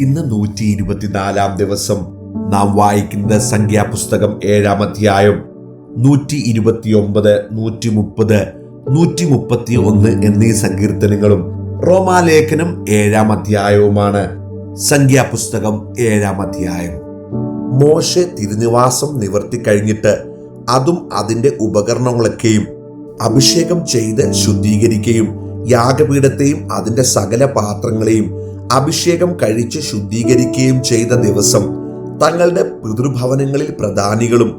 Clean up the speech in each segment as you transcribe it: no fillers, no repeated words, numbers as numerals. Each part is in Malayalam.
ഇന്ന് 124 ദിവസം. നാം വായിക്കുന്ന സംഖ്യാപുസ്തകം 7-ാം അധ്യായം 129, 130, 131 എന്നീ സങ്കീർത്തനങ്ങളും റോമാലേഖനം 7-ാം അധ്യായവുമാണ്. സംഖ്യാപുസ്തകം 7-ാം അധ്യായം. മോശെ തിരുനിവാസം നിവർത്തി കഴിഞ്ഞിട്ട് അതും അതിന്റെ ഉപകരണങ്ങളൊക്കെയും അഭിഷേകം ചെയ്ത് ശുദ്ധീകരിക്കുകയും യാഗപീഠത്തെയും അതിന്റെ സകല പാത്രങ്ങളെയും അഭിഷേകം കഴിച്ച് ശുദ്ധീകരിക്കുകയും ചെയ്ത ദിവസം തങ്ങളുടെ പിതൃഭവനങ്ങളിൽ പ്രധാനികളും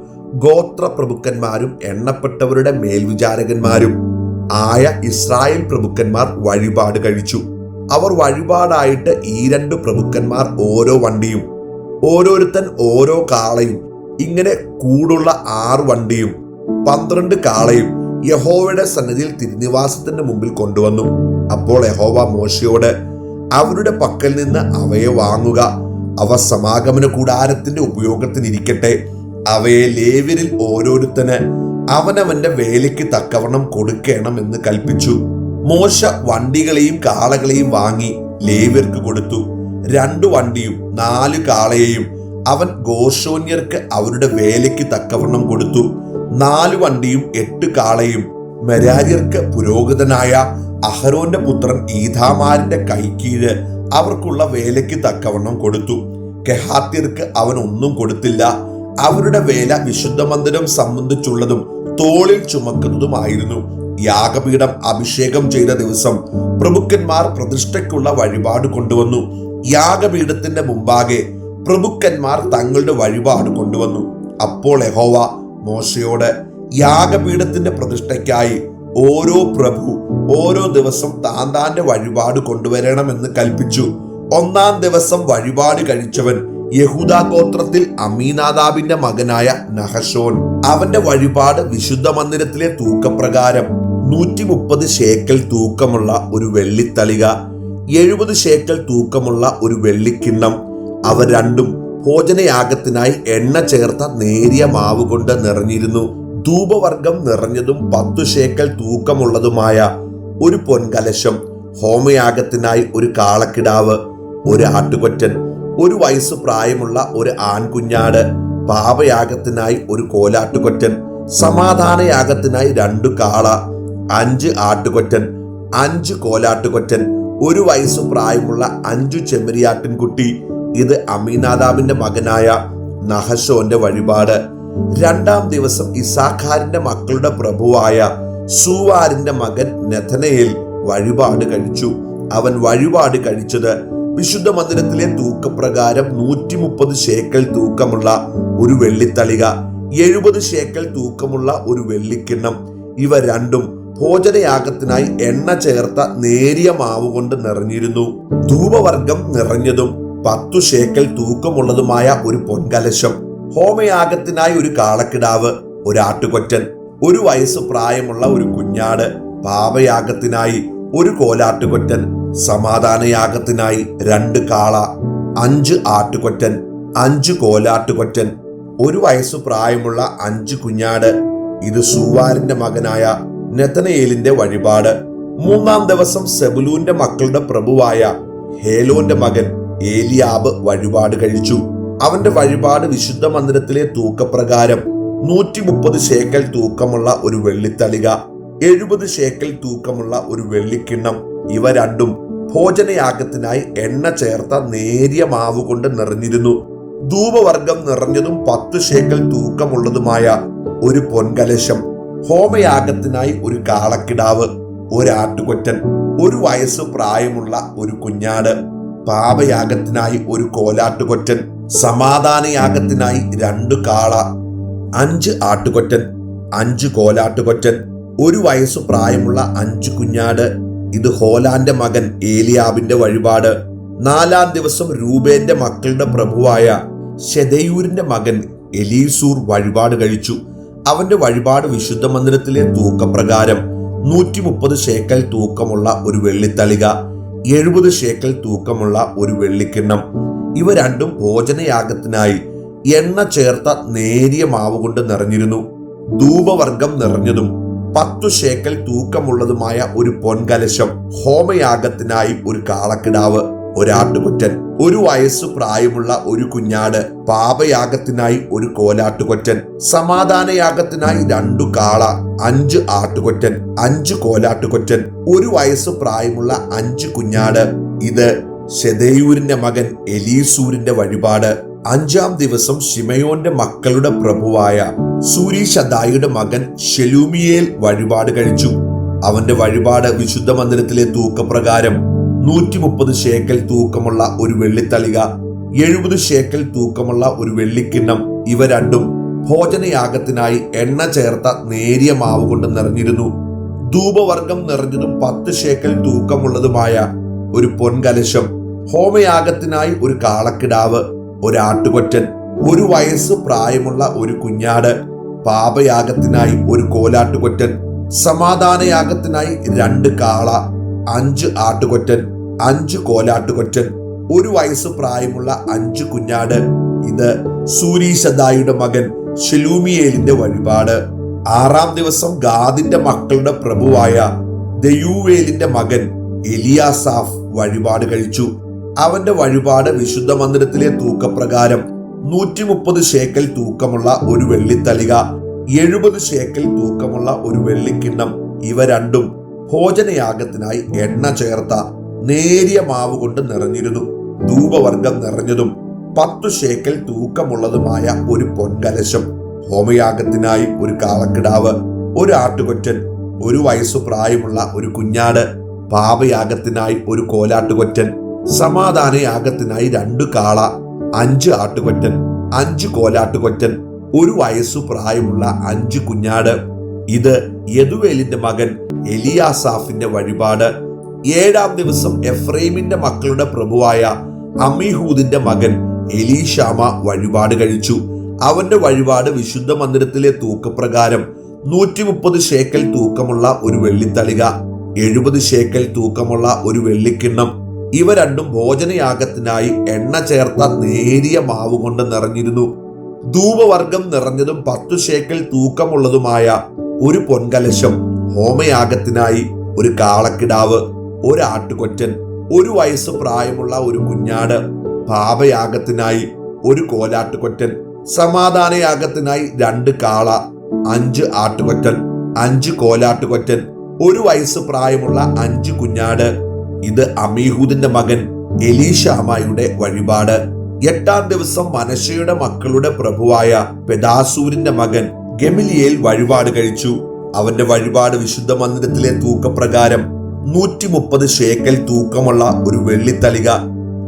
ഗോത്രപ്രഭുക്കന്മാരും എണ്ണപ്പെട്ടവരുടെ മേൽവിചാരകന്മാരും ആയ ഇസ്രായേൽ പ്രഭുക്കന്മാർ വഴിപാട് കഴിച്ചു. അവർ വഴിപാടായിട്ട് ഈ 2 പ്രഭുക്കന്മാർ ഓരോ വണ്ടിയും, ഓരോരുത്തൻ ഓരോ കാളയും, ഇങ്ങനെ കൂടുള്ള 6 വണ്ടിയും 12 കാളയും യഹോവയുടെ സന്നിധിയിൽ തിരുനിവാസത്തിന്റെ മുമ്പിൽ കൊണ്ടുവന്നു. അപ്പോൾ യഹോവ മോശയോട്, അവരുടെ പക്കൽ നിന്ന് അവയെ വാങ്ങുക, അവ സമാഗമന കൂടാരത്തിന്റെ ഉപയോഗത്തിനിരിക്കട്ടെ, അവയെ ലേവ്യരിൽ ഓരോരുത്തന് അവനവന്റെ വേലയ്ക്ക് തക്കവണ്ണം കൊടുക്കണം എന്ന് കൽപ്പിച്ചു. മോശ വണ്ടികളെയും കാളകളെയും വാങ്ങി ലേവ്യർക്ക് കൊടുത്തു. 2 വണ്ടിയും 4 കാളയെയും അവൻ ഗോർശോന്യർക്ക് അവരുടെ വേലയ്ക്ക് തക്കവണ്ണം കൊടുത്തു. 4 വണ്ടിയും 8 കാളയും മെരാര്യർക്ക് പുരോഹിതനായ അഹരോന്റെ പുത്രൻ ഈഥാമാരിന്റെ കൈക്കീഴ് അവർക്കുള്ള വേലയ്ക്ക് തക്കവണ്ണം കൊടുത്തു. കെഹാത്യർക്ക് അവൻ ഒന്നും കൊടുത്തില്ല. അവരുടെ വേല വിശുദ്ധ മന്ദിരം സംബന്ധിച്ചുള്ളതും തോളിൽ ചുമക്കുന്നതുമായിരുന്നു. യാഗപീഠം അഭിഷേകം ചെയ്ത ദിവസം പ്രഭുക്കന്മാർ പ്രതിഷ്ഠയ്ക്കുള്ള വഴിപാട് കൊണ്ടുവന്നു. യാഗപീഠത്തിന്റെ മുമ്പാകെ പ്രഭുക്കന്മാർ തങ്ങളുടെ വഴിപാട് കൊണ്ടുവന്നു. അപ്പോൾ യഹോവ മോശയോട്, യാഗപീഠത്തിന്റെ പ്രതിഷ്ഠയ്ക്കായി ഓരോ പ്രഭു ഓരോ ദിവസം താന്റെ വഴിപാട് കൊണ്ടുവരണമെന്ന് കൽപ്പിച്ചു. 1-ാം ദിവസം വഴിപാട് കഴിച്ചവൻ യഹൂദാ ഗോത്രത്തിൽ അമീനാദാബിന്റെ മകനായ നഹശോൻ. അവന്റെ വഴിപാട് വിശുദ്ധ മന്ദിരത്തിലെ തൂക്കപ്രകാരം 130 ശേക്കൽ തൂക്കമുള്ള ഒരു വെള്ളിത്തളിക, 70 ശേക്കൽ തൂക്കമുള്ള ഒരു വെള്ളിക്കിണ്ണം. അവ രണ്ടും ഭോജനയാഗത്തിനായി എണ്ണ ചേർത്ത നേരിയ മാവ് കൊണ്ട് നിറഞ്ഞിരുന്നു. ധൂപവർഗം നിറഞ്ഞതും 10 ശേക്കൽ തൂക്കമുള്ളതുമായ ഒരു പൊൻകലശം, ഹോമയാഗത്തിനായി ഒരു കാളക്കിടാവ്, ഒരു ആട്ടുകൊറ്റൻ, 1 വയസ്സ് പ്രായമുള്ള ഒരു ആൺകുഞ്ഞാട്, പാപയാഗത്തിനായി ഒരു കോലാട്ടുകൊറ്റൻ, സമാധാനയാഗത്തിനായി 2 കാള, 5 ആട്ടുകൊറ്റൻ, 5 കോലാട്ടുകൊറ്റൻ, 1 വയസ്സ് പ്രായമുള്ള 5 ചെമ്മരിയാട്ടിൻകുട്ടി. ഇത് അമീനാദാബിന്റെ മകനായ നഹശോന്റെ വഴിപാട്. 2-ാം ദിവസം ഇസ്സാഖാരിന്റെ മക്കളുടെ പ്രഭുവായ സൂവാരിന്റെ മകൻ നെഥനയേൽ വഴിപാട് കഴിച്ചു. അവൻ വഴിപാട് കഴിച്ചത് വിശുദ്ധ മന്ദിരത്തിലെ തൂക്കപ്രകാരം 130 ശേക്കൽ തൂക്കമുള്ള ഒരു വെള്ളിത്തളിക, 70 ശേക്കൽ തൂക്കമുള്ള ഒരു വെള്ളിക്കിണ്ണം. ഇവ രണ്ടും ഭോജനയാഗത്തിനായി എണ്ണ ചേർത്ത നേരിയ മാവ് കൊണ്ട് നിറഞ്ഞിരുന്നു. ധൂപവർഗം നിറഞ്ഞതും 10 ശേക്കൽ തൂക്കമുള്ളതുമായ ഒരു പൊൻകലശം, ഹോമയാഗത്തിനായി ഒരു കാളക്കിടാവ്, ഒരു ആട്ടുകൊറ്റൻ, 1 വയസ്സ് പ്രായമുള്ള ഒരു കുഞ്ഞാട്, പാപയാഗത്തിനായി ഒരു കോലാട്ടുകൊറ്റൻ, സമാധാനയാഗത്തിനായി 2 കാള, 5 ആട്ടുകൊറ്റൻ, 5 കോലാട്ടുകൊറ്റൻ, 1 വയസ്സ് പ്രായമുള്ള 5 കുഞ്ഞാട്. ഇത് സൂവാരിന്റെ മകനായ നെഥനയേലിന്റെ വഴിപാട്. 3-ാം ദിവസം സെബുലൂന്റെ മക്കളുടെ പ്രഭുവായ ഹേലോന്റെ മകൻ ഏലിയാബ് വഴിപാട് കഴിച്ചു. അവന്റെ വഴിപാട് വിശുദ്ധ മന്ദിരത്തിലെ തൂക്കപ്രകാരം 130 ശേക്കൽ തൂക്കമുള്ള ഒരു വെള്ളിത്തളിക, 70 ശേക്കൽ തൂക്കമുള്ള ഒരു വെള്ളിക്കിണ്ണം. ഇവ രണ്ടും ഭോജനയാഗത്തിനായി എണ്ണ ചേർത്ത നേരിയ മാവ് കൊണ്ട് നിറഞ്ഞിരുന്നു. ധൂപവർഗം നിറഞ്ഞതും 10 ശേക്കൽ തൂക്കമുള്ളതുമായ ഒരു പൊൻകലശം, ഹോമയാഗത്തിനായി ഒരു കാളക്കിടാവ്, ഒരു ആട്ടുകൊറ്റൻ, 1 വയസ്സ് പ്രായമുള്ള ഒരു കുഞ്ഞാട്, പാപയാഗത്തിനായി ഒരു കോലാട്ടുകൊറ്റൻ, സമാധാനയാഗത്തിനായി 2 കാള, 5 ആട്ടുകൊറ്റൻ, 5 കോലാട്ടുകൊറ്റൻ, 1 വയസ്സ് പ്രായമുള്ള 5 കുഞ്ഞാട്. ഇത് ഹോലാന്റെ മകൻ ഏലിയാബിന്റെ വഴിപാട്. 4-ാം ദിവസം രൂബേന്റെ മക്കളുടെ പ്രഭുവായ ശെദയൂരിന്റെ മകൻ എലീസൂർ വഴിപാട് കഴിച്ചു. അവന്റെ വഴിപാട് വിശുദ്ധ മന്ദിരത്തിലെ തൂക്കപ്രകാരം 130 ശേക്കൽ തൂക്കമുള്ള ഒരു വെള്ളിത്തളിക, 70 ശേക്കൽ തൂക്കമുള്ള ഒരു വെള്ളിക്കിണ്ണം. ഇവ രണ്ടും ഭോജനയാഗത്തിനായി എണ്ണ ചേർത്ത നേരിയ മാവ് കൊണ്ട് നിറഞ്ഞിരുന്നു. ധൂപവർഗം നിറഞ്ഞതും 10 ശേക്കൽ തൂക്കമുള്ളതുമായ ഒരു പൊൻകലശം, ഹോമയാഗത്തിനായി ഒരു കാളക്കിടാവ്, ഒരാട്ടുകൊറ്റൻ, 1 വയസ്സ് പ്രായമുള്ള ഒരു കുഞ്ഞാട്, പാപയാഗത്തിനായി ഒരു കോലാട്ടുകൊറ്റൻ, സമാധാനയാഗത്തിനായി 2 കാള, 5 ആട്ടുകൊറ്റൻ, 5 കോലാട്ടുകൊറ്റൻ, 1 വയസ്സ് പ്രായമുള്ള 5 കുഞ്ഞാട്. ഇത് ശെദേയൂരിന്റെ മകൻ എലീസൂരിന്റെ വഴിപാട്. 5-ാം ദിവസം ശിമയോന്റെ മക്കളുടെ പ്രഭുവായ സൂരീശദായിയുടെ മകൻ ശെലൂമിയേൽ വഴിപാട് കഴിച്ചു. അവന്റെ വഴിപാട് വിശുദ്ധ മന്ദിരത്തിലെ തൂക്കപ്രകാരം 130 ശേക്കൽ തൂക്കമുള്ള ഒരു വെള്ളിത്തളിക, 70 ശേക്കൽ തൂക്കമുള്ള ഒരു വെള്ളിക്കിണ്ണം. ഇവ രണ്ടും ഭോജനയാഗത്തിനായി എണ്ണ ചേർത്ത നേരിയ മാവ് കൊണ്ട് നിറഞ്ഞിരുന്നു. ധൂപവർഗം നിറഞ്ഞതും 10 ശേക്കൽ തൂക്കമുള്ളതുമായ ഒരു പൊൻകലശം, ഹോമയാഗത്തിനായി ഒരു കാളക്കിടാവ്, ഒരു ആട്ടുകൊറ്റൻ, 1 വയസ്സ് പ്രായമുള്ള ഒരു കുഞ്ഞാട്, പാപയാഗത്തിനായി ഒരു കോലാട്ടുകൊറ്റൻ, സമാധാനയാഗത്തിനായി 2 കാള, 5 ആട്ടുകൊറ്റൻ, 5 കോലാട്ടുകൊറ്റൻ, 1 വയസ്സ് പ്രായമുള്ള 5 കുഞ്ഞാട്. ഇത് സൂരീശദായിയുടെ മകൻ ശെലൂമിയേലിന്റെ വഴിപാട്. 6-ാം ദിവസം ഗാദിന്റെ മക്കളുടെ പ്രഭുവായ ദെയൂവേലിന്റെ മകൻ എലിയാസാഫ് വഴിപാട് കഴിച്ചു. അവന്റെ വഴിപാട് വിശുദ്ധ മന്ദിരത്തിലെ തൂക്കപ്രകാരം 130 ശേക്കൽ തൂക്കമുള്ള ഒരു വെള്ളിത്തളിക, 70 ശേക്കൽ തൂക്കമുള്ള ഒരു വെള്ളിക്കിണ്ണം. ഇവ രണ്ടും ഭോജനയാഗത്തിനായി എണ്ണ ചേർത്ത നേരിയ മാവ് കൊണ്ട് നിറഞ്ഞിരുന്നു. ധൂപവർഗം നിറഞ്ഞതും 10 ശേക്കൽ തൂക്കമുള്ളതുമായ ഒരു പൊൻകലശം, ഹോമയാഗത്തിനായി ഒരു കാളക്കിടാവ്, ഒരു ആട്ടുകൊറ്റൻ, 1 വയസ്സു പ്രായമുള്ള ഒരു കുഞ്ഞാട്, പാപയാഗത്തിനായി ഒരു കോലാട്ടുകൊറ്റൻ, സമാധാനയാഗത്തിനായി 2 കാള, 5 ആട്ടുകൊറ്റൻ, 5 കോലാട്ടുകൊറ്റൻ, 1 വയസ്സു പ്രായമുള്ള 5 കുഞ്ഞാട്. ഇത് യദുവേലിന്റെ മകൻ എലിയാസാഫിന്റെ വഴിപാട്. 7-ാം ദിവസം എഫ്രൈമിന്റെ മക്കളുടെ പ്രഭുവായ അമ്മീഹൂദിന്റെ മകൻ എലീഷാമ വഴിപാട് കഴിച്ചു. അവന്റെ വഴിപാട് വിശുദ്ധ മന്ദിരത്തിലെ തൂക്കപ്രകാരം 130 ശേക്കൽ തൂക്കമുള്ള ഒരു വെള്ളിത്തളിക, 70 ശേക്കൽ തൂക്കമുള്ള ഒരു വെള്ളിക്കിണ്ണം. ഇവ രണ്ടും ഭോജനയാഗത്തിനായി എണ്ണ ചേർത്ത നേരിയ മാവ് കൊണ്ട് നിറഞ്ഞിരുന്നു. ധൂപവർഗം നിറഞ്ഞതും 10 ശേക്കൽ തൂക്കമുള്ളതുമായ ഒരു പൊൻകലശം, ഹോമയാഗത്തിനായി ഒരു കാളക്കിടാവ്, ഒരു ആട്ടുകൊറ്റൻ, 1 വയസ്സ് പ്രായമുള്ള ഒരു കുഞ്ഞാട്, പാപയാഗത്തിനായി ഒരു കോലാട്ടുകൊറ്റൻ, സമാധാനയാഗത്തിനായി 2 കാള, 5 ആട്ടുകൊറ്റൻ, 5 കോലാട്ടുകൊറ്റൻ, 1 വയസ്സ് പ്രായമുള്ള 5 കുഞ്ഞാട്. ഇത് അമീഹൂദിന്റെ മകൻ എലീഷാമയുടെ വഴിപാട്. 8-ാം ദിവസം മനശ്ശെയുടെ മക്കളുടെ പ്രഭുവായ പെദാസൂരിന്റെ മകൻ ഗെമലിയേൽ വഴിപാട് കഴിച്ചു. അവന്റെ വഴിപാട് വിശുദ്ധ മന്ദിരത്തിലെ തൂക്കപ്രകാരം 130 ശേക്കൽ തൂക്കമുള്ള ഒരു വെള്ളിത്തളിക,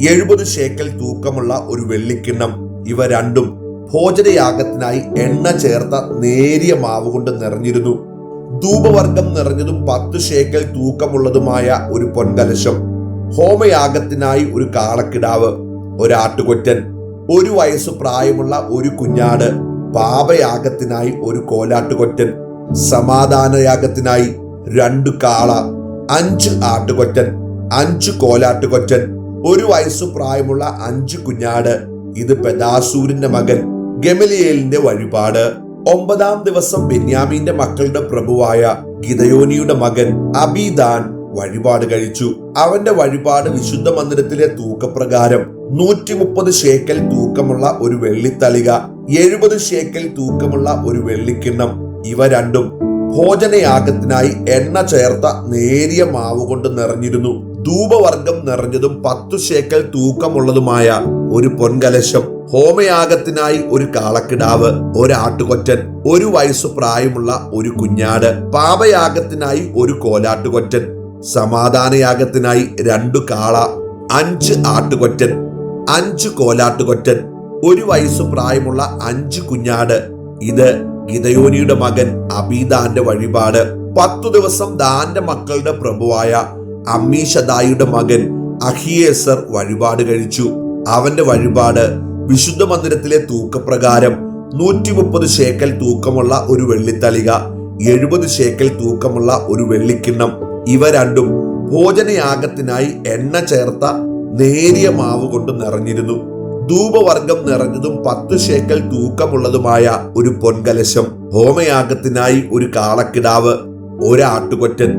70 ശേക്കൽ തൂക്കമുള്ള ഒരു വെള്ളിക്കിണ്ണം. ഇവ രണ്ടും ഭോജനയാഗത്തിനായി എണ്ണ ചേർത്ത നേരിയ മാവ് കൊണ്ട് നിറഞ്ഞിരുന്നു. ധൂപവർഗം നിറഞ്ഞതും 10 ശേക്കൽ തൂക്കമുള്ളതുമായ ഒരു പൊൻകലശം, ഹോമയാഗത്തിനായി ഒരു കാളക്കിടാവ്, ഒരു ആട്ടുകൊറ്റൻ, 1 വയസ്സ് പ്രായമുള്ള ഒരു കുഞ്ഞാട്, പാപയാഗത്തിനായി ഒരു കോലാട്ടുകൊറ്റൻ, സമാധാനയാഗത്തിനായി 2 കാള, 5 ആട്ടുകൊറ്റൻ, 5 കോലാട്ടുകൊറ്റൻ, 1 വയസ്സു പ്രായമുള്ള 5 കുഞ്ഞാട്. ഇത് പെദാസൂരിന്റെ മകൻ ഗെമലിയേലിന്റെ വഴിപാട്. 9-ാം ദിവസം ബെന്യാമീന്റെ മക്കളുടെ പ്രഭുവായ ഗിദയോനിയുടെ മകൻ അബീദാൻ വഴിപാട് കഴിച്ചു. അവന്റെ വഴിപാട് വിശുദ്ധ മന്ദിരത്തിലെ തൂക്കപ്രകാരം 130 ശേക്കൽ തൂക്കമുള്ള ഒരു വെള്ളിത്തളിക, 70 ശേക്കൽ തൂക്കമുള്ള ഒരു വെള്ളിക്കിണ്ണം. ഇവ രണ്ടും ഭോജനയാഗത്തിനായി എണ്ണ ചേർത്ത നേരിയ മാവ് കൊണ്ട് നിറഞ്ഞിരുന്നു. ധൂപവർഗം നിറഞ്ഞതും 10 ശേക്കൽ തൂക്കമുള്ളതുമായ ഒരു പൊൻകലശം, ഹോമയാഗത്തിനായി ഒരു കാളക്കിടാവ്, ഒരു ആട്ടുകൊറ്റൻ, 1 വയസ്സു പ്രായമുള്ള ഒരു കുഞ്ഞാട്, പാപയാഗത്തിനായി ഒരു കോലാട്ടുകൊറ്റൻ, സമാധാനയാഗത്തിനായി 2 കാള, 5 ആട്ടുകൊറ്റൻ, 5 കോലാട്ടുകൊറ്റൻ, 1 വയസ്സു പ്രായമുള്ള 5 കുഞ്ഞാട്. ഇത് ഗിദയോനിയുടെ മകൻ അബീദാന്റെ വഴിപാട്. 10 ദിവസം ദാന്റെ മക്കളുടെ പ്രഭുവായ അമ്മീഷദായിയുടെ മകൻ അഹിയേസർ വഴിപാട് കഴിച്ചു. അവന്റെ വഴിപാട് വിശുദ്ധ മന്ദിരത്തിലെ തൂക്കപ്രകാരം 130 ശേക്കൽ തൂക്കമുള്ള ഒരു വെള്ളിത്തളിക, 70 ശേക്കൽ തൂക്കമുള്ള ഒരു വെള്ളിക്കിണ്ണം. ഇവ രണ്ടും ഭോജനയാഗത്തിനായി എണ്ണ ചേർത്ത നേരിയ മാവ് കൊണ്ട് നിറഞ്ഞിരുന്നു. ധൂപവർഗം നിറഞ്ഞതും 10 ശേക്കൽ തൂക്കമുള്ളതുമായ ഒരു പൊൻകലശം, ഹോമയാഗത്തിനായി ഒരു കാളക്കിടാവ്, ഒരു ആട്ടുകൊറ്റൻ,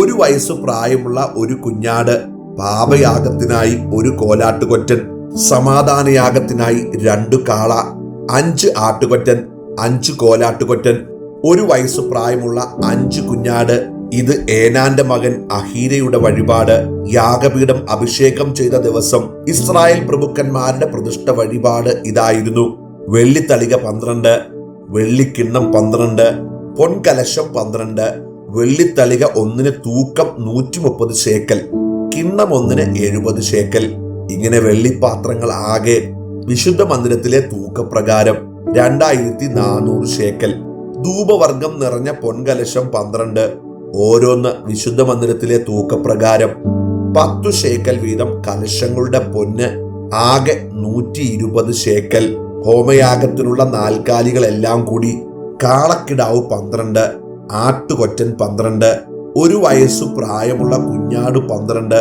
1 വയസ്സു പ്രായമുള്ള ഒരു കുഞ്ഞാട്, പാപയാഗത്തിനായി ഒരു കോലാട്ടുകൊറ്റൻ, സമാധാനയാഗത്തിനായി 2 കാള, 5 ആട്ടുകൊറ്റൻ, 5 കോലാട്ടുകൊറ്റൻ, 1 വയസ്സു പ്രായമുള്ള 5 കുഞ്ഞാട്. ഇത് ഏനാന്റെ മകൻ അഹീരയുടെ വഴിപാട്. യാഗപീഠം അഭിഷേകം ചെയ്ത ദിവസം ഇസ്രായേൽ പ്രഭുക്കന്മാരുടെ പ്രതിഷ്ഠ വഴിപാട് ഇതായിരുന്നു: വെള്ളിത്തളിക 12, വെള്ളിക്കിണ്ണം 12, പൊൻകലശം 12, വെള്ളിത്തളിക ഒന്നിന് തൂക്കം 130 ശേക്കൽ, കിണ്ണം ഒന്നിന് 70 ശേക്കൽ. ഇങ്ങനെ വെള്ളിപ്പാത്രങ്ങൾ ആകെ വിശുദ്ധ മന്ദിരത്തിലെ തൂക്കപ്രകാരം 2400 ശേക്കൽ. ധൂപവർഗം നിറഞ്ഞ പൊൻകലശം 12, ഓരോന്ന് വിശുദ്ധ മന്ദിരത്തിലെ തൂക്കപ്രകാരം 10 ശേക്കൽ വീതം. കലശങ്ങളുടെ പൊന്ന് ആകെ 120 ശേക്കൽ. ഹോമയാഗത്തിനുള്ള നാൽക്കാലികളെല്ലാം കൂടി കാളക്കിടാവ് 12, ആട്ടുകൊറ്റൻ 12, 1 വയസ്സു പ്രായമുള്ള കുഞ്ഞാട് 12,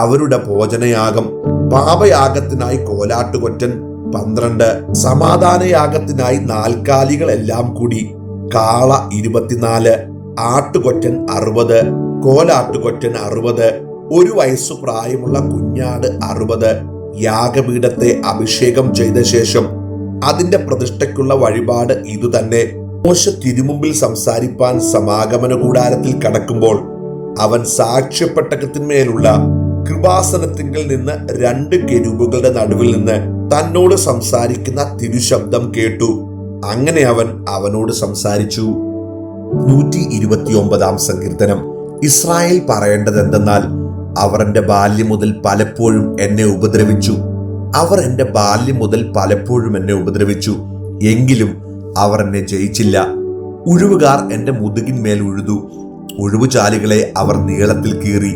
അവരുടെ ഭോജനയാഗം. പാപയാഗത്തിനായി കോലാട്ടുകൊറ്റൻ 12, സമാധാനയാഗത്തിനായി നാൽക്കാലികളെല്ലാം കൂടി കാള 24, ആട്ടുകൊറ്റൻ 60, കോലാട്ടുകൊറ്റൻ 60, 1 വയസ്സു പ്രായമുള്ള കുഞ്ഞാട് 60. യാഗപീഠത്തെ അഭിഷേകം ചെയ്ത ശേഷം അതിന്റെ പ്രതിഷ്ഠയ്ക്കുള്ള വഴിപാട് ഇതുതന്നെ. മോശെ തിരുമുമ്പിൽ സംസാരിപ്പാൻ സമാഗമന കൂടാരത്തിൽ കടക്കുമ്പോൾ അവൻ സാക്ഷ്യപ്പെട്ടകത്തിന്മേലുള്ള കൃപാസനത്തിങ്കിൽ നിന്ന് 2 കെരൂബുകളുടെ നടുവിൽ നിന്ന് തന്നോട് സംസാരിക്കുന്ന തിരുശബ്ദം കേട്ടു. അങ്ങനെ അവൻ അവനോട് സംസാരിച്ചു. 129 സങ്കീർത്തനം. ഇസ്രായേൽ പറയേണ്ടതെന്തെന്നാൽ, അവർ എന്റെ ബാല്യം മുതൽ പലപ്പോഴും എന്നെ ഉപദ്രവിച്ചു. അവർ എന്റെ ബാല്യം മുതൽ പലപ്പോഴും എന്നെ ഉപദ്രവിച്ചു, എങ്കിലും അവർ എന്നെ ജയിച്ചില്ല. ഉഴുവുകാർ എന്റെ മുതുകിന്മേൽ ഉഴുതു, ഉഴുവുചാലുകളെ അവർ നീളത്തിൽ കീറി.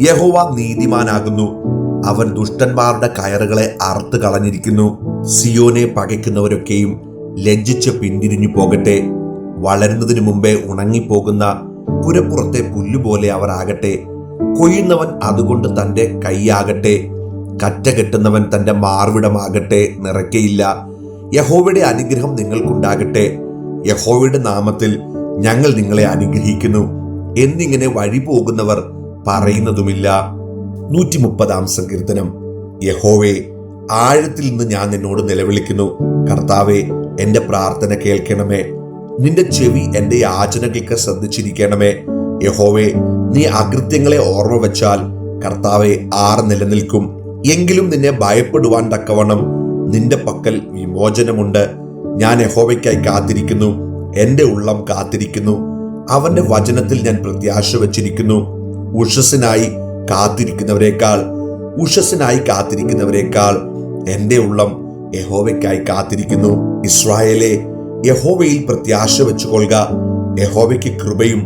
യഹോവ നീതിമാനാകുന്നു, അവൻ ദുഷ്ടന്മാരുടെ കയറുകളെ അറുത്ത് കളഞ്ഞിരിക്കുന്നു. സിയോനെ പകയ്ക്കുന്നവരൊക്കെയും ലജ്ജിച്ച് പിന്തിരിഞ്ഞു പോകട്ടെ. വളരുന്നതിനു മുമ്പേ ഉണങ്ങിപ്പോകുന്ന പുരപ്പുറത്തെ പുല്ലുപോലെ അവർ ആകട്ടെ. കൊയ്യുന്നവൻ അതുകൊണ്ട് തന്റെ കൈയാകട്ടെ, കറ്റ കെട്ടുന്നവൻ തന്റെ മാർവിടമാകട്ടെ നിറയ്ക്കയില്ല. യഹോവയുടെ അനുഗ്രഹം നിങ്ങൾക്കുണ്ടാകട്ടെ. യഹോവയുടെ നാമത്തിൽ ഞങ്ങൾ നിങ്ങളെ അനുഗ്രഹിക്കുന്നു എന്നിങ്ങനെ വഴി പോകുന്നവർ പറയുന്നതുമില്ല. 130 സങ്കീർത്തനം. യഹോവേ, ആഴത്തിൽ നിന്ന് ഞാൻ നിന്നോട് നിലവിളിക്കുന്നു. കർത്താവേ, എന്റെ പ്രാർത്ഥന കേൾക്കണമേ. നിന്റെ ചെവി എന്റെ യാചനകൾക്ക് ശ്രദ്ധിച്ചിരിക്കണമേ. യഹോവേ, നീ അകൃത്യങ്ങളെ ഓർമ്മ വെച്ചാൽ കർത്താവെ ആർ നിലനിൽക്കും? എങ്കിലും നിന്നെ ഭയപ്പെടുവാൻ തക്കവണ്ണം നിന്റെ പക്കൽ വിമോചനമുണ്ട്. ഞാൻ യഹോവയ്ക്കായി കാത്തിരിക്കുന്നു, എന്റെ ഉള്ളം കാത്തിരിക്കുന്നു. അവന്റെ വചനത്തിൽ ഞാൻ പ്രത്യാശ വച്ചിരിക്കുന്നു. ഉഷസ്സിനായി കാത്തിരിക്കുന്നവരെക്കാൾ എന്റെ ഉള്ളം യഹോവയ്ക്കായി കാത്തിരിക്കുന്നു. ഇസ്രായേലേ, യഹോവയിൽ പ്രത്യാശ വെച്ചുകൊള്ളുക. യഹോവയ്ക്ക് കൃപയും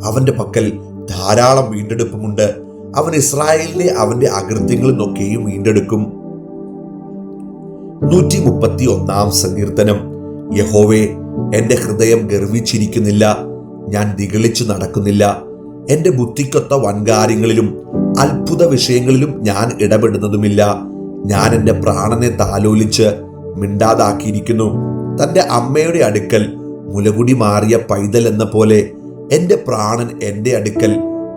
അവന്റെ പക്കൽ ധാരാളം വീണ്ടെടുപ്പുമുണ്ട്. അവൻ ഇസ്രായേലിനെ അവന്റെ അകൃത്യങ്ങളിൽ നിന്നൊക്കെയും വീണ്ടെടുക്കും. 131 സങ്കീർത്തനം. യഹോവേ, എന്റെ ഹൃദയം ഗർവിച്ചിരിക്കുന്നില്ല, ഞാൻ ദിഗളിച്ചു നടക്കുന്നില്ല. എന്റെ ബുദ്ധിക്കൊത്ത വൻകാര്യങ്ങളിലും അത്ഭുത വിഷയങ്ങളിലും ഞാൻ ഇടപെടുന്നതുമില്ല. ഞാൻ എന്റെ പ്രാണനെ താലോലിച്ച് മിണ്ടാതാക്കിയിരിക്കുന്നു. തന്റെ അമ്മയുടെ അടുക്കൽ മുലകുടി മാറിയ പൈതൽ എന്ന പോലെ എന്റെ പ്രാണൻ എന്റെ അടുക്കൽ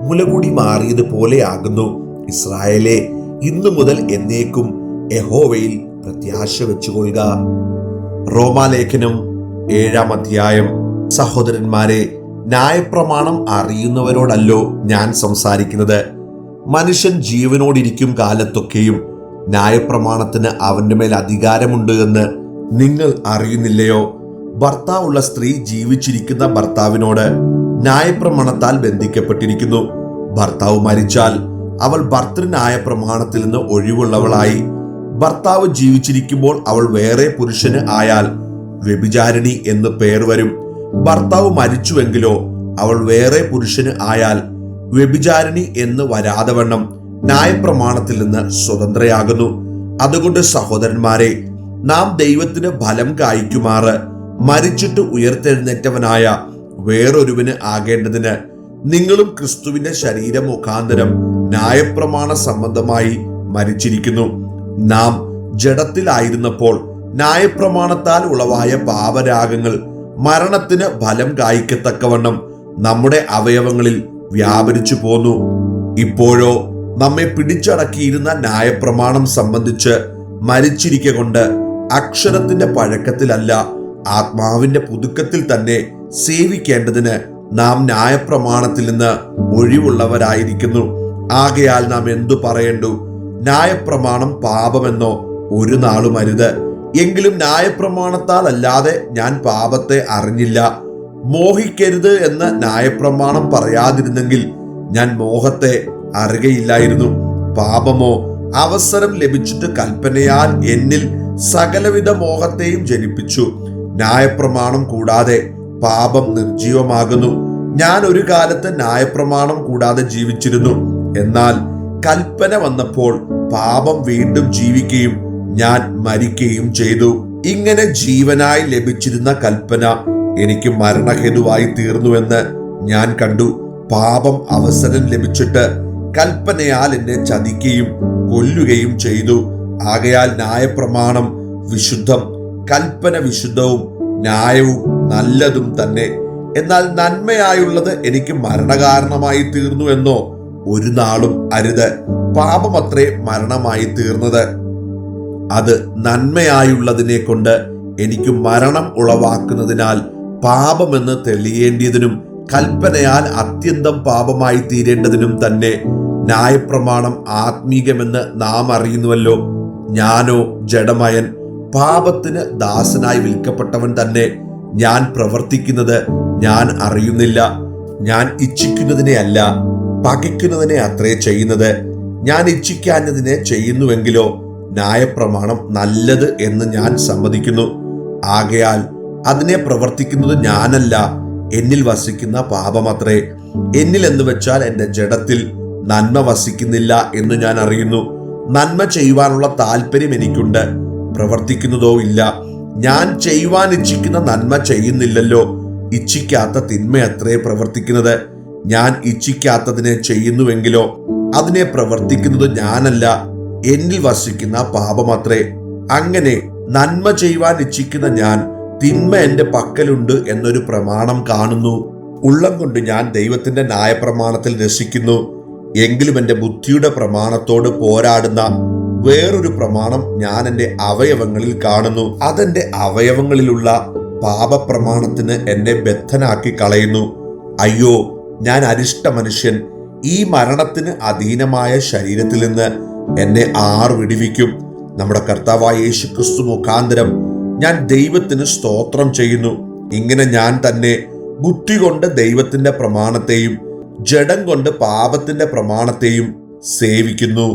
മുലകുടി മാറിയതുപോലെ ആകുന്നു. ഇസ്രായേലേ, ഇന്നു മുതൽ എന്നേക്കും യഹോവയിൽ പ്രത്യാശ വെച്ചുകൊള്ളുക. റോമാലേഖനം 7 അധ്യായം. സഹോദരന്മാരെ, ന്യായപ്രമാണം അറിയുന്നവരോടല്ലോ ഞാൻ സംസാരിക്കുന്നത്. മനുഷ്യൻ ജീവനോടിരിക്കും കാലത്തൊക്കെയും ന്യായപ്രമാണത്തിന് അവന്റെ മേൽ അധികാരമുണ്ട് എന്ന് നിങ്ങൾ അറിയുന്നില്ലയോ? ഭർത്താവുള്ള സ്ത്രീ ജീവിച്ചിരിക്കുന്ന ഭർത്താവിനോട് ന്യായപ്രമാണത്താൽ ബന്ധിക്കപ്പെട്ടിരിക്കുന്നു. ഭർത്താവ് മരിച്ചാൽ അവൾ ഭർതൃന്യായ പ്രമാണത്തിൽ നിന്ന് ഒഴിവുള്ളവളായി. ഭർത്താവ് ജീവിച്ചിരിക്കുമ്പോൾ അവൾ വേറെ പുരുഷന് ആയാൽ വ്യഭിചാരിണി എന്ന് പേർ വരും. ഭർത്താവ് മരിച്ചുവെങ്കിലോ അവൾ വേറെ പുരുഷന് ആയാൽ വ്യഭിചാരിണി എന്ന് വരാതെ വണ്ണം ന്യായപ്രമാണത്തിൽ നിന്ന് സ്വതന്ത്രയാകുന്നു. അതുകൊണ്ട് സഹോദരന്മാരെ, നാം ദൈവത്തിന് ഫലം കായ്ക്കുമാറ് മരിച്ചിട്ട് ഉയർത്തെഴുന്നേറ്റവനായ വേറൊരുവന് ആകേണ്ടതിന് നിങ്ങളും ക്രിസ്തുവിന്റെ ശരീരം മുഖാന്തരം ന്യായപ്രമാണ സംബന്ധമായി മരിച്ചിരിക്കുന്നു. നാം ജഡത്തിലായിരുന്നപ്പോൾ ന്യായപ്രമാണത്താൽ ഉളവായ പാപരാഗങ്ങൾ മരണത്തിന് ഫലം കായ്ക്കത്തക്കവണ്ണം നമ്മുടെ അവയവങ്ങളിൽ വ്യാപരിച്ചു പോന്നു. ഇപ്പോഴോ നമ്മെ പിടിച്ചടക്കിയിരുന്ന ന്യായപ്രമാണം സംബന്ധിച്ച് മരിച്ചിരിക്കെ കൊണ്ട് അക്ഷരത്തിന്റെ പഴക്കത്തിലല്ല, ആത്മാവിന്റെ പുതുക്കത്തിൽ തന്നെ സേവിക്കേണ്ടതിന് നാം ന്യായപ്രമാണത്തിൽ നിന്ന് ഒഴിവുള്ളവരായിരിക്കുന്നു. ആകയാൽ നാം എന്തു പറയേണ്ടു? ന്യായപ്രമാണം പാപമെന്നോ? ഒരു നാളും അരുത്. എങ്കിലും ന്യായപ്രമാണത്താൽ അല്ലാതെ ഞാൻ പാപത്തെ അറിഞ്ഞില്ല. മോഹിക്കരുത് എന്ന് ന്യായപ്രമാണം പറയാതിരുന്നെങ്കിൽ ഞാൻ മോഹത്തെ അറിയുകയില്ലായിരുന്നു. പാപമോ അവസരം ലഭിച്ചിട്ട് കൽപ്പനയാൽ എന്നിൽ സകലവിധ മോഹത്തെയും ജനിപ്പിച്ചു. ന്യായപ്രമാണം കൂടാതെ പാപം നിർജീവമാകുന്നു. ഞാൻ ഒരു കാലത്ത് ന്യായപ്രമാണം കൂടാതെ ജീവിച്ചിരുന്നു. എന്നാൽ കൽപ്പന വന്നപ്പോൾ പാപം വീണ്ടും ജീവിക്കുകയും ഞാൻ മരിക്കുകയും ചെയ്തു. ഇങ്ങനെ ജീവനായി ലഭിച്ചിരുന്ന കൽപ്പന എനിക്ക് മരണഹേതുവായി തീർന്നുവെന്ന് ഞാൻ കണ്ടു. പാപം അവസരം ലഭിച്ചിട്ട് കൽപ്പനയാൽ എന്നെ ചതിക്കുകയും കൊല്ലുകയും ചെയ്തു. ആകയാൽ ന്യായപ്രമാണം വിശുദ്ധം, കൽപ്പന വിശുദ്ധവും ന്യായവും നല്ലതും തന്നെ. എന്നാൽ നന്മയായുള്ളത് എനിക്ക് മരണകാരണമായി തീർന്നു എന്നോ? ഒരു നാളും അരുത്. പാപമത്രേ മരണമായി തീർന്നത്. അത് നന്മയായുള്ളതിനെ കൊണ്ട് എനിക്ക് മരണം ഉളവാക്കുന്നതിനാൽ പാപമെന്ന് തെളിയേണ്ടതിനും കൽപ്പനയാൽ അത്യന്തം പാപമായി തീരേണ്ടതിനും തന്നെ ന്യായപ്രമാണം ആത്മീകമെന്ന് നാം അറിയുന്നുവല്ലോ. ഞാനോ ജഡമയൻ, പാപത്തിന് ദാസനായി വിൽക്കപ്പെട്ടവൻ തന്നെ. ഞാൻ പ്രവർത്തിക്കുന്നത് ഞാൻ അറിയുന്നില്ല. ഞാൻ ഇച്ഛിക്കുന്നതിനെ അല്ല, പകയ്ക്കുന്നതിനെ അത്രേ ചെയ്യുന്നത്. ഞാൻ ഇച്ഛിക്കാഞ്ഞതിനെ ചെയ്യുന്നുവെങ്കിലോ ന്യായപ്രമാണം നല്ലത് എന്ന് ഞാൻ സമ്മതിക്കുന്നു. ആകയാൽ അതിനെ പ്രവർത്തിക്കുന്നത് ഞാനല്ല, എന്നിൽ വസിക്കുന്ന പാപമത്രേ. എന്നിൽ എന്ന് വെച്ചാൽ എൻ്റെ ജഡത്തിൽ നന്മ വസിക്കുന്നില്ല എന്ന് ഞാൻ അറിയുന്നു. നന്മ ചെയ്യുവാനുള്ള താല്പര്യം എനിക്കുണ്ട്, പ്രവർത്തിക്കുന്നതോ ഇല്ല. ഞാൻ ചെയ്യുവാൻ ഇച്ഛിക്കുന്ന നന്മ ചെയ്യുന്നില്ലല്ലോ. ഇച്ഛിക്കാത്ത തിന്മയത്രേ പ്രവർത്തിക്കുന്നത്. ഞാൻ ഇച്ഛിക്കാത്തതിനെ ചെയ്യുന്നുവെങ്കിലോ അതിനെ പ്രവർത്തിക്കുന്നത് ഞാനല്ല, എന്നിൽ വസിക്കുന്ന പാപമത്രേ. അങ്ങനെ നന്മ ചെയ്യുവാൻ ഇച്ഛിക്കുന്ന ഞാൻ തിന്മ എന്റെ പക്കലുണ്ട് എന്നൊരു പ്രമാണം കാണുന്നു. ഉള്ളം കൊണ്ട് ഞാൻ ദൈവത്തിന്റെ ന്യായപ്രമാണത്തിൽ രസിക്കുന്നു. എങ്കിലും എൻ്റെ ബുദ്ധിയുടെ പ്രമാണത്തോട് പോരാടുന്ന വേറൊരു പ്രമാണം ഞാൻ എൻ്റെ അവയവങ്ങളിൽ കാണുന്നു. അതെന്റെ അവയവങ്ങളിലുള്ള പാപപ്രമാണത്തിന് എന്നെ ബദ്ധനാക്കി കളയുന്നു. അയ്യോ, ഞാൻ അരിഷ്ട മനുഷ്യൻ! ഈ മരണത്തിന് അധീനമായ ശരീരത്തിൽ നിന്ന് എന്നെ ആർ വിടുവിക്കും? നമ്മുടെ കർത്താവായ യേശുക്രിസ്തു മുഖാന്തരം ഞാൻ ദൈവത്തിന് സ്തോത്രം ചെയ്യുന്നു. ഇങ്ങനെ ഞാൻ തന്നെ ബുദ്ധി കൊണ്ട് ദൈവത്തിന്റെ പ്രമാണത്തെയും ജഡം കൊണ്ട് പാപത്തിന്റെ പ്രമാണത്തെയും സേവിക്കുന്നു.